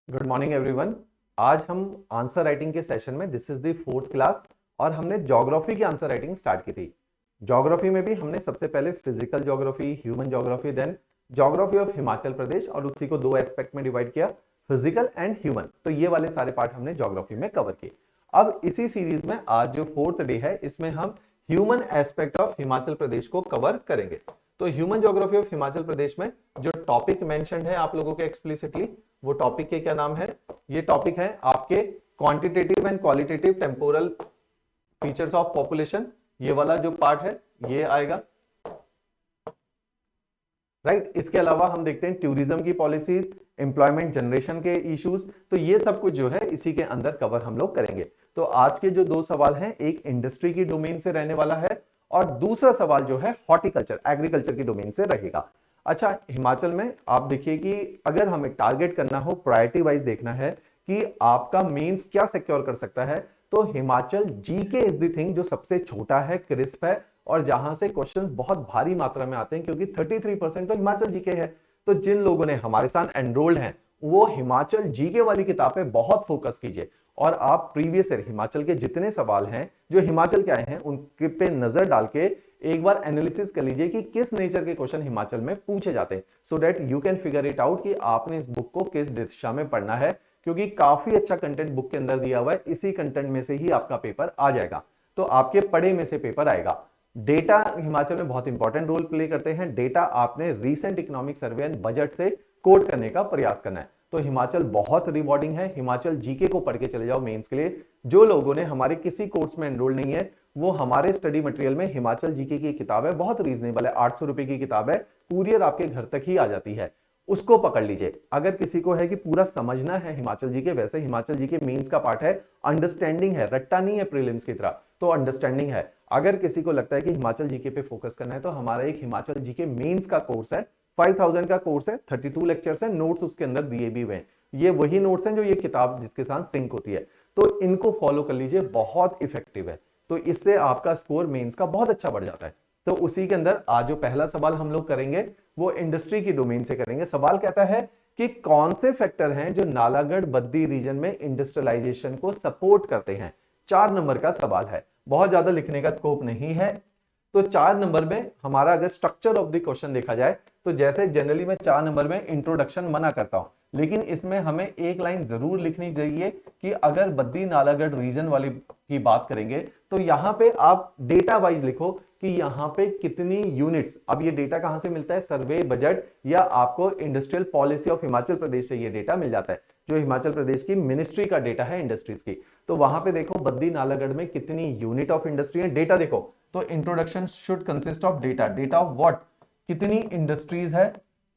Good morning everyone. आज हम answer writing के सेशन में this is the fourth class और हमने ज्योग्राफी की आंसर राइटिंग स्टार्ट की थी। ज्योग्राफी में भी हमने सबसे पहले physical geography, human geography, then geography of Himachal Pradesh और उसी को दो एस्पेक्ट में डिवाइड किया, फिजिकल एंड ह्यूमन। तो ये वाले सारे पार्ट हमने ज्योग्राफी में कवर किए। अब इसी सीरीज में आज जो फोर्थ डे है इसमें हम ह्यूमन एस्पेक्ट ऑफ हिमाचल प्रदेश को कवर करेंगे। तो ह्यूमन ज्योग्राफी ऑफ हिमाचल प्रदेश में जो टॉपिक मेंशन्ड है आप लोगों के एक्सप्लिसिटली, वो टॉपिक के क्या नाम है? ये टॉपिक है आपके quantitative and qualitative temporal features of population. ये वाला जो पार्ट है ये आएगा, राइट। इसके अलावा हम देखते हैं टूरिज्म की पॉलिसीज, एम्प्लॉयमेंट जनरेशन के इश्यूज। तो ये सब कुछ जो है इसी के अंदर कवर हम लोग करेंगे। तो आज के जो दो सवाल हैं, एक इंडस्ट्री की डोमेन से रहने वाला है और दूसरा सवाल जो है हॉर्टिकल्चर, एग्रीकल्चर की डोमेन से रहेगा। अच्छा, हिमाचल में आप देखिए कि अगर हमें टारगेट करना हो, प्रायोरिटी वाइज देखना है कि आपका मेंस क्या सिक्योर कर सकता है, तो Himachal GK is the thing जो सबसे छोटा है, क्रिस्प है और जहां से क्वेश्चंस बहुत भारी मात्रा में आते हैं, क्योंकि 33% तो हिमाचल जीके है। तो जिन लोगों ने हमारे साथ एनरोल्ड हैं वो हिमाचल जीके वाली किताब पे बहुत फोकस कीजिए और आप प्रीवियस ईयर हिमाचल के जितने सवाल हैं जो हिमाचल के आए हैं उनके पे नजर डाल के एक बार एनालिसिस कर लीजिए कि किस नेचर के क्वेश्चन हिमाचल में पूछे जाते हैं, so that you can figure it out कि आपने इस बुक को किस दिशा में पढ़ना है, क्योंकि काफी अच्छा कंटेंट बुक के अंदर दिया हुआ है। इसी कंटेंट में से ही आपका पेपर आ जाएगा, तो आपके पढ़े में से पेपर आएगा। डेटा हिमाचल में बहुत इंपॉर्टेंट रोल प्ले करते हैं। डेटा आपने recent economic survey and budget से कोट करने का प्रयास करना है। तो हिमाचल बहुत रिवॉर्डिंग है। हिमाचल जीके को पढ़ के चले जाओ मेंस के लिए। जो लोगों ने हमारे किसी कोर्स में एनरोल नहीं है वो हमारे स्टडी मटेरियल में हिमाचल जीके की किताब है, बहुत रीजनेबल है, 800 रुपए की किताब है, कुरियर आपके घर तक ही आ जाती है, उसको पकड़ लीजिए। अगर किसी को है कि पूरा समझना है हिमाचल जीके, वैसे हिमाचल जीके मेंस का पार्ट है, अंडरस्टैंडिंग है, रट्टा नहीं है प्रीलिम्स की तरह, तो अंडरस्टैंडिंग है। अगर किसी को लगता है कि हिमाचल जीके पे फोकस करना है तो हमारा एक हिमाचल जीके मेंस का कोर्स है, 5000 का कोर्स है, 32 लेक्चर्स है, नोट्स उसके अंदर दिए भी हुए हैं। ये वही नोट्स हैं जो ये किताब जिसके साथ सिंक होती है, तो इनको फॉलो कर लीजिए, बहुत इफेक्टिव है। तो इससे आपका स्कोर मेंस का बहुत अच्छा बढ़ जाता है। तो उसी के अंदर आज जो पहला सवाल हम लोग करेंगे वो इंडस्ट्री की डोमेन से करेंगे। सवाल कहता है कि कौन से फैक्टर हैं जो नालागढ़ बद्दी रीजन में इंडस्ट्रियलाइजेशन को सपोर्ट करते हैं। 4 नंबर का सवाल है, बहुत ज्यादा लिखने का स्कोप नहीं है। तो 4 नंबर में हमारा अगर स्ट्रक्चर ऑफ द क्वेश्चन देखा जाए तो जैसे जनरली मैं 4 नंबर में इंट्रोडक्शन मना करता हूं, लेकिन इसमें हमें एक लाइन जरूर लिखनी चाहिए कि अगर बद्दी नालागढ़ रीजन वाली की बात करेंगे तो यहां पे आप डेटा वाइज लिखो कि यहां पे कितनी यूनिट्स। अब ये डेटा कहां से मिलता है? सर्वे, बजट या आपको इंडस्ट्रियल पॉलिसी ऑफ हिमाचल प्रदेश से ये डेटा मिल जाता है, जो हिमाचल प्रदेश की मिनिस्ट्री का डेटा है इंडस्ट्रीज की। तो वहां पे देखो बद्दी नालागढ़ में कितनी यूनिट ऑफ इंडस्ट्री है, डेटा देखो। तो introduction should consist of data. Data of what? कितनी इंडस्ट्रीज है,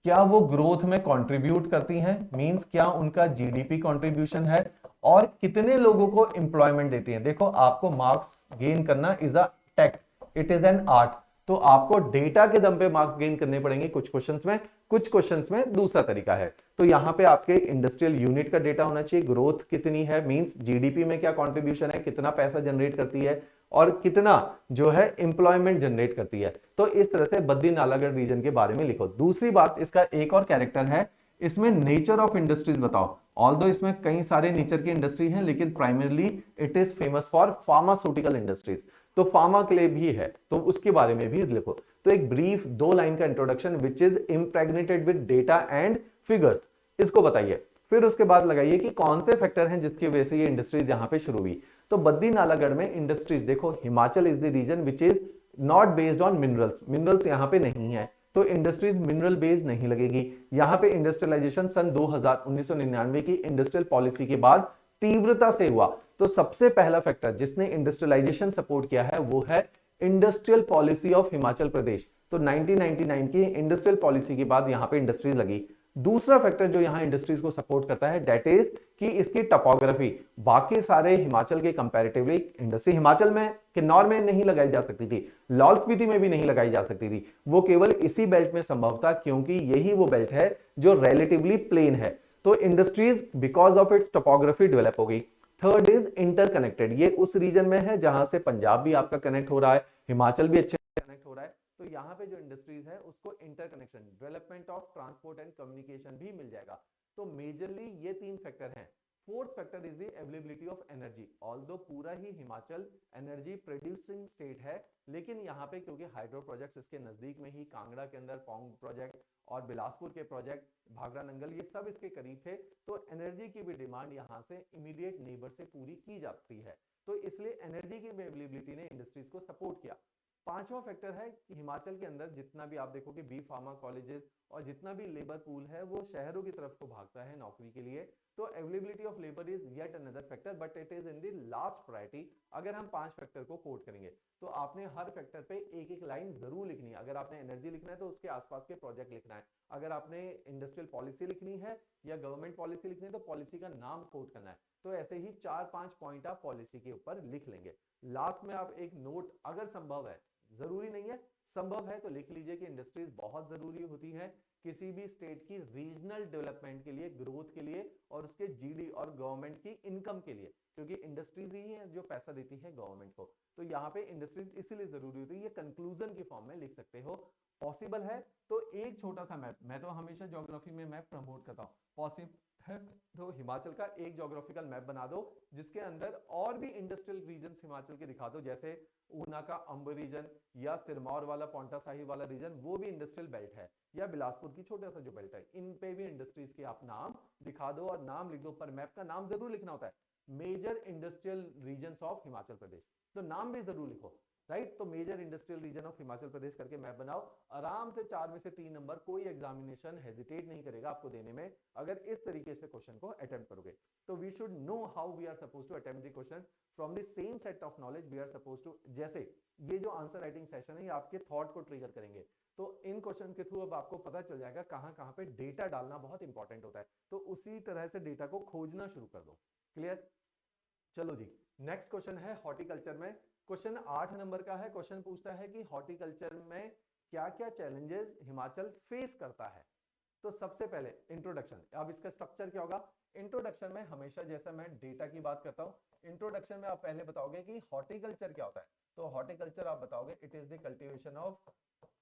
क्या वो ग्रोथ में कंट्रीब्यूट करती हैं, मींस क्या उनका जीडीपी कंट्रीब्यूशन है, और कितने लोगों को एम्प्लॉयमेंट देती हैं। देखो आपको मार्क्स गेन करना is a tech, it is an art. तो आपको डेटा के दम पे मार्क्स गेन करने पड़ेंगे कुछ क्वेश्चंस में, कुछ क्वेश्चंस में दूसरा तरीका है। तो यहां पे आपके इंडस्ट्रियल यूनिट का डेटा होना चाहिए, ग्रोथ कितनी है, मींस जीडीपी में क्या कंट्रीब्यूशन है, कितना पैसा जनरेट करती है और कितना जो है एम्प्लॉयमेंट जनरेट करती है। तो इस तरह से बद्दी नालागढ़ रीजन के बारे में लिखो। दूसरी बात, इसका एक और कैरेक्टर है, इसमें नेचर ऑफ इंडस्ट्रीज बताओ। ऑल्दो इसमें कई सारे नेचर की इंडस्ट्री हैं, लेकिन primarily it is famous for pharmaceutical industries, तो फार्मा के लिए भी है, तो उसके बारे में भी लिखो। तो एक ब्रीफ 2 लाइन का introduction which is impregnated with data and figures, इसको बताइए। फिर उसके बाद लगाइए कि कौन से फैक्टर हैं जिसकी वजह से ये इंडस्ट्रीज यहां पे शुरू हुई। तो बद्दी नालागढ़ में इंडस्ट्रीज देखो, Himachal is the region which is not based on minerals, minerals यहां पे नहीं है, तो इंडस्ट्रीज मिनरल बेस्ड नहीं लगेगी। यहां पे इंडस्ट्रियलाइजेशन सन 2000 1999 की इंडस्ट्रियल पॉलिसी के बाद तीव्रता से हुआ। तो सबसे पहला फैक्टर जिसने इंडस्ट्रियलाइजेशन सपोर्ट किया है वो है industrial policy of Himachal Pradesh. तो 1999 की इंडस्ट्रियल पॉलिसी के बाद यहां पे इंडस्ट्रीज लगी। दूसरा फैक्टर जो यहां इंडस्ट्रीज को सपोर्ट करता है दैट इज कि इसकी टपोग्राफी, बाकी सारे हिमाचल के कंपैरेटिवली इंडस्ट्री हिमाचल में किन्नौर में नहीं लगाई जा सकती थी, लाहौल स्पीति में भी नहीं लगाई जा सकती थी, वो केवल इसी बेल्ट में संभव था क्योंकि यही वो बेल्ट है जो रिलेटिवली प्लेन है। तो industries because of its topography develop हो गई। थर्ड इज इंटरकनेक्टेड, ये उस रीजन में है जहां से पंजाब भी आपका कनेक्ट हो रहा है, हिमाचल भी अच्छे से कनेक्ट हो रहा है। तो यहाँ पे जो इंडस्ट्रीज है उसको interconnection, development of transport and communication भी मिल जाएगा। तो मेजरली ये 3 फैक्टर हैं। Fourth factor is the availability of energy. Although पूरा ही हिमाचल एनर्जी प्रोड्यूसिंग स्टेट है, लेकिन यहाँ पे क्योंकि हाइड्रो प्रोजेक्ट्स इसके नजदीक में ही, कांगड़ा के अंदर पौंग प्रोजेक्ट और बिलासपुर के प्रोजेक्ट, भाखड़ा नंगल, ये सब इसके करीब थे, तो एनर्जी की भी डिमांड यहाँ से इमीडिएट नेबर से पूरी की जाती है, तो इसलिए एनर्जी की अवेलेबिलिटी ने इंडस्ट्रीज को सपोर्ट किया। पांचवा फैक्टर है कि हिमाचल के अंदर जितना भी आप देखोगे बी फार्मा कॉलेजेस और जितना भी लेबर पूल है वो शहरों की तरफ को भागता है नौकरी के लिए, तो availability of labour is yet another factor, but it is in the last priority. अगर हम 5 फैक्टर को कोट करेंगे तो आपने हर फैक्टर पे एक एक लाइन जरूर लिखनी है। अगर आपने एनर्जी लिखना है तो उसके आसपास के प्रोजेक्ट लिखना है, अगर आपने इंडस्ट्रियल पॉलिसी लिखनी है या गवर्नमेंट पॉलिसी लिखनी है तो पॉलिसी का नाम कोट करना है। तो ऐसे ही 4-5 पॉइंट आप पॉलिसी के ऊपर लिख लेंगे। लास्ट में आप एक नोट, अगर संभव है, जरूरी नहीं है, संभव है तो लिख लीजिए कि इंडस्ट्रीज बहुत जरूरी होती है किसी भी स्टेट की रीजनल डेवलपमेंट के लिए, ग्रोथ के लिए और उसके जीडी और गवर्नमेंट की इनकम के लिए, क्योंकि इंडस्ट्रीज ही है जो पैसा देती है गवर्नमेंट को। तो यहाँ पे इंडस्ट्रीज इसीलिए जरूरी होती है। ये कंक्लूजन की फॉर्म में लिख सकते हो। पॉसिबल है तो एक छोटा सा मैप, मैं तो हमेशा ज्योग्राफी में मैप प्रमोट करता हूं, पॉसिबल है तो हिमाचल का एक ज्योग्राफिकल मैप बना दो जिसके अंदर और भी इंडस्ट्रियल रीजन हिमाचल के दिखा दो, जैसे ऊना का अंब रीजन या सिरमौर वाला पौंटा साहिब वाला रीजन, वो भी इंडस्ट्रियल बेल्ट है, या बिलासपुर की छोटा सा जो बेल्ट है, इन पे भी इंडस्ट्रीज के आप नाम दिखा दो और नाम लिख दो। पर मैप का नाम जरूर लिखना होता है, major industrial region of Himachal Pradesh, तो नाम भी जरूर लिखो, राइट। तो major industrial region of Himachal Pradesh करके मैप बनाओ, आराम से 4 में से 3 नंबर, कोई एग्जामिनेशन हेजिटेट नहीं करेगा आपको देने में अगर इस तरीके से क्वेश्चन को अटेम्प्ट करोगे। तो we should know how we are suppose to attempt the question from the same set of knowledge we are suppose to. जैसे ये जो आंसर राइटिंग सेशन है ये आपके थॉट को ट्रिगर करेंगे, तो इन क्वेश्चन के थ्रू अब आपको पता चल जाएगा कहां कहां पे डेटा डालना बहुत इंपॉर्टेंट होता है, तो उसी तरह से डेटा को खोजना शुरू कर दो। क्लियर? चलो जी, नेक्स्ट क्वेश्चन है हॉर्टिकल्चर में, क्वेश्चन 8 नंबर का है। क्वेश्चन पूछता है कि हॉर्टिकल्चर में क्या क्या चैलेंजेस हिमाचल फेस करता है। तो सबसे पहले इंट्रोडक्शन, अब इसका स्ट्रक्चर क्या होगा। इंट्रोडक्शन में हमेशा जैसा मैं डेटा की बात करता हूं, इंट्रोडक्शन में आप पहले बताओगे कि हॉर्टिकल्चर क्या होता है। तो हॉर्टिकल्चर आप बताओगे it is the cultivation of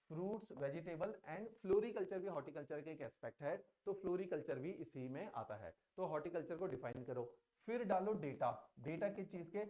fruits, vegetable and floriculture भी हॉर्टिकल्चर का एक एस्पेक्ट है, तो फ्लोरिकल्चर भी इसी में आता है। तो हॉर्टिकल्चर को डिफाइन करो, फिर डालो डेटा। डेटा किस चीज के,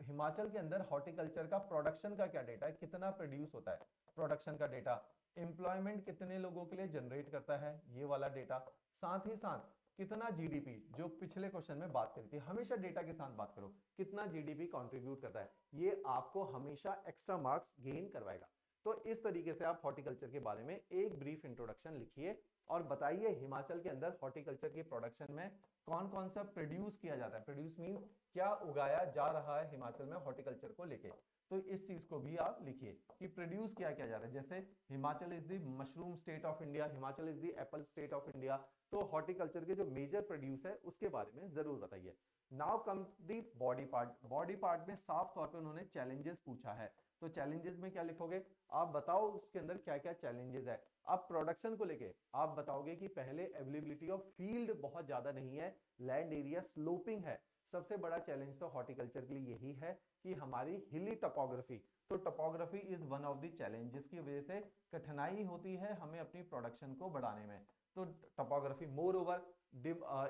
हिमाचल के अंदर हॉर्टिकल्चर का प्रोडक्शन का क्या डेटा है, कितना प्रोड्यूस होता है, प्रोडक्शन का डेटा, एम्प्लॉयमेंट कितने लोगों के लिए जनरेट करता है, ये वाला डेटा, साथ ही साथ कितना जीडीपी, जो पिछले क्वेश्चन में बात करी थी, हमेशा डेटा के साथ बात करो, कितना जीडीपी कंट्रीब्यूट करता है, ये आपको हमेशा एक्स्ट्रा मार्क्स गेन करवाएगा। तो इस तरीके से आप हॉर्टिकल्चर के बारे में एक ब्रीफ इंट्रोडक्शन लिखिए और बताइए हिमाचल के अंदर हॉर्टिकल्चर के प्रोडक्शन में कौन कौन सा प्रोड्यूस किया जाता है। प्रोड्यूस मींस क्या उगाया जा रहा है हिमाचल में हॉर्टिकल्चर को लेके, तो इस चीज को भी आप लिखिए कि प्रोड्यूस क्या किया जा रहा है। जैसे Himachal is the mushroom state of India, Himachal is the Apple state of India, तो हॉर्टिकल्चर के जो मेजर प्रोड्यूस है उसके बारे में जरूर बताइए। Now come the body part. Body part में साफ तौर पे उन्होंने चैलेंजेस पूछा है, तो चैलेंजेस में क्या लिखोगे, आप बताओ उसके अंदर क्या क्या चैलेंजेस है। आप प्रोडक्शन को लेके आप बताओगे कि पहले अवेलेबिलिटी ऑफ फील्ड बहुत ज्यादा नहीं है, लैंड एरिया स्लोपिंग है। सबसे बड़ा चैलेंज तो हॉर्टिकल्चर के लिए यही है कि हमारी हिली टपोग्राफी, तो topography is one of the challenge जिसकी वजह से कठिनाई होती है हमें अपनी प्रोडक्शन को बढ़ाने में, तो टपोग्राफी। मोर ओवर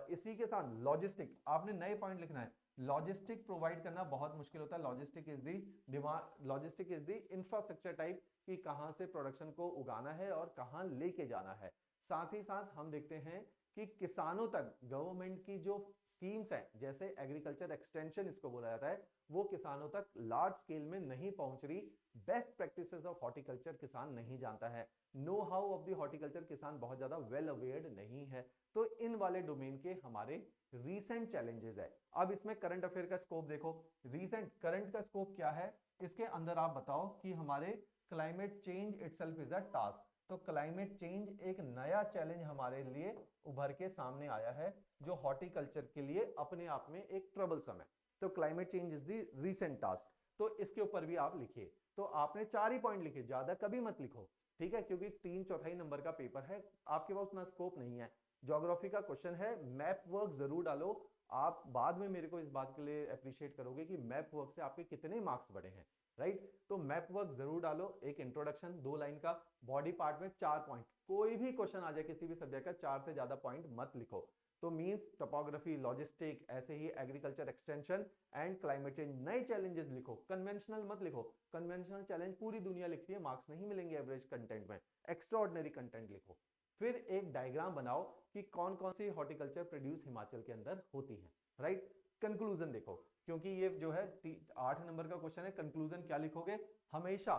इसी के साथ लॉजिस्टिक, आपने नए पॉइंट लिखना है, लॉजिस्टिक प्रोवाइड करना बहुत मुश्किल होता है। Logistic is the demand, logistic is the infrastructure type कि कहां से प्रोडक्शन को उगाना है और कहां लेके जाना है। साथ ही साथ हम देखते हैं कि किसानों तक गवर्नमेंट की जो स्कीम्स हैं, जैसे एग्रीकल्चर एक्सटेंशन इसको बोला जाता है, वो किसानों तक लार्ज स्केल में नहीं पहुंच रही। बेस्ट प्रैक्टिसेस ऑफ हॉर्टिकल्चर किसान नहीं जानता है, know how of the horticulture किसान बहुत ज्यादा वेल अवेयर्ड नहीं है। तो इन वाले डोमेन के हमारे रीसेंट चैलेंजेस है। अब इसमें करंट अफेयर का स्कोप देखो, रीसेंट करंट का स्कोप क्या है, इसके अंदर आप बताओ कि हमारे climate change itself is a task. तो क्लाइमेट चेंज एक नया चैलेंज हमारे लिए उभर के सामने आया है जो हॉर्टिकल्चर के लिए अपने आप में एक ट्रबलसम है। तो climate change is the recent task, तो इसके ऊपर भी आप लिखिए। तो आपने 4 ही पॉइंट लिखे, ज्यादा कभी मत लिखो, ठीक है, क्योंकि 3/4 नंबर का पेपर है, आपके पास उतना स्कोप नहीं है। ज्योग्राफी का क्वेश्चन है, मैप वर्क जरूर डालो। आप बाद में मेरे को इस बात के लिए अप्रिशिएट करोगे कि मैप वर्क से आपके कितने मार्क्स बढ़े हैं, राइट। तो मैप वर्क जरूर डालो, एक इंट्रोडक्शन 2 लाइन का, बॉडी पार्ट में 4 पॉइंट, कोई भी क्वेश्चन आ जाए किसी भी सब्जेक्ट का 4 से ज्यादा पॉइंट मत लिखो। तो मींस टोपोग्राफी, लॉजिस्टिक, ऐसे ही agriculture extension and climate change. नए चैलेंजेस लिखो, कन्वेंशनल मत लिखो। कन्वेंशनल चैलेंज पूरी दुनिया लिखती है, मार्क्स नहीं मिलेंगे एवरेज कंटेंट में। एक्स्ट्राऑर्डिनरी कंटेंट लिखो। फिर एक डायग्राम बनाओ कि कौन कौन सी हॉर्टिकल्चर प्रोड्यूस हिमाचल के अंदर होती है, राइट। कंक्लूजन देखो, क्योंकि ये जो है 8 नंबर का क्वेश्चन है। कंक्लूजन क्या लिखोगे? हमेशा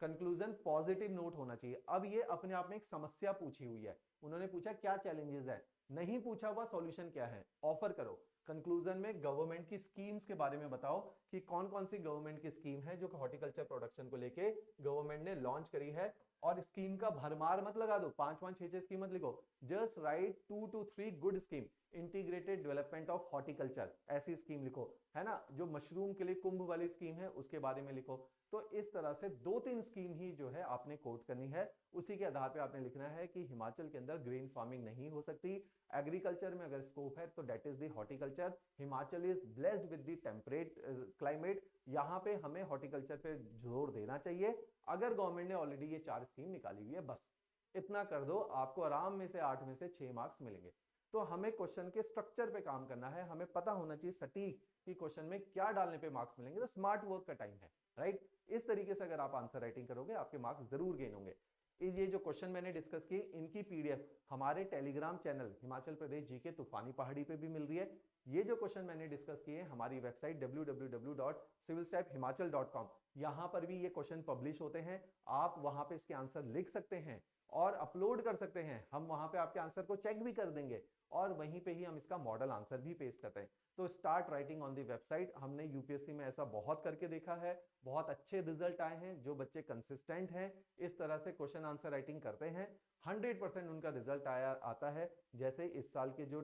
कंक्लूजन पॉजिटिव नोट होना चाहिए। अब ये अपने आप में एक समस्या पूछी हुई है, उन्होंने पूछा क्या चैलेंजेस है, नहीं पूछा हुआ सॉल्यूशन क्या है, ऑफर करो। कंक्लूजन में गवर्नमेंट की स्कीम्स के बारे में बताओ कि कौन कौन सी गवर्नमेंट की स्कीम है जो हॉर्टिकल्चर प्रोडक्शन को लेके गवर्नमेंट ने लॉन्च करी है। और स्कीम का भरमार मत लगा दो, 5 6 स्कीम मत लिखो। Just right 2 to 3 good scheme. Integrated development of horticulture, ऐसी स्कीम लिखो, है ना। जो मशरूम के लिए कुंभ वाली स्कीम है उसके बारे में लिखो। तो इस तरह से 2-3 स्कीम ही जो है आपने कोट करनी है। उसी के आधार पे आपने लिखना है कि हिमाचल के अंदर ग्रीन फार्मिंग नहीं हो सकती। एग्रीकल्चर में अगर स्कोप है तो that is the horticulture. Himachal is blessed with the temperate climate, यहां पे हमें हॉर्टिकल्चर पे जोर देना चाहिए। अगर गवर्नमेंट ने ऑलरेडी ये 4 स्कीम निकाली हुई है, बस इतना कर दो, आपको आराम में से 8 में से 6 मार्क्स मिलेंगे। तो हमें क्वेश्चन के स्ट्रक्चर पे काम करना है, हमें पता होना चाहिए सटीक कि क्वेश्चन में क्या डालने पे मार्क्स मिलेंगे। तो स्मार्ट वर्क का टाइम है, राइट। इस तरीके से अगर आप आंसर राइटिंग करोगे आपके मार्क्स जरूर गेन होंगे। ये जो क्वेश्चन मैंने डिस्कस किए इनकी पीडीएफ हमारे Telegram channel Himachal Pradesh GK तूफानी पहाड़ी पे भी मिल रही है। ये जो क्वेश्चन मैंने डिस्कस किए हमारी वेबसाइट www.civilstephimacal.com, यहां पर भी ये क्वेश्चन पब्लिश होते हैं। आप वहां पे इसके आंसर लिख सकते हैं और अपलोड कर सकते हैं। हम वहां पे आपके आंसर को चेक भी कर देंगे और वहीं पे ही हम इसका मॉडल आंसर भी पेस्ट करते हैं। तो start writing on the website. हमने यूपीएससी में ऐसा बहुत करके देखा है, बहुत अच्छे रिजल्ट आए हैं। जो बच्चे कंसिस्टेंट हैं, इस तरह से क्वेश्चन आंसर राइटिंग करते हैं, 100% उनका रिजल्ट आता है। जैसे इस साल के जो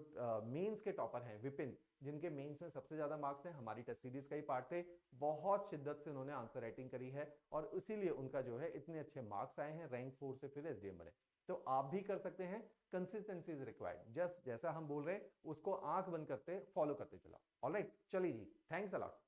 मेंस के टॉपर हैं विपिन, जिनके मेंस में सबसे ज्यादा मार्क्स हैं, हमारी टेस्ट सीरीज का ही पार्ट थे। बहुत शिद्दत से उन्होंने आंसर राइटिंग करी है और इसीलिए उनका जो है इतने अच्छे मार्क्स आए हैं, रैंक 4 से फिर एसडीएम बने। तो आप भी कर सकते हैं। कंसिस्टेंसी इज रिक्वायर्ड, जस्ट जैसा हम बोल रहे हैं उसको आंख बंद करते फॉलो करते चलो। ऑलराइट, चलिए जी, थैंक्स अ लॉट।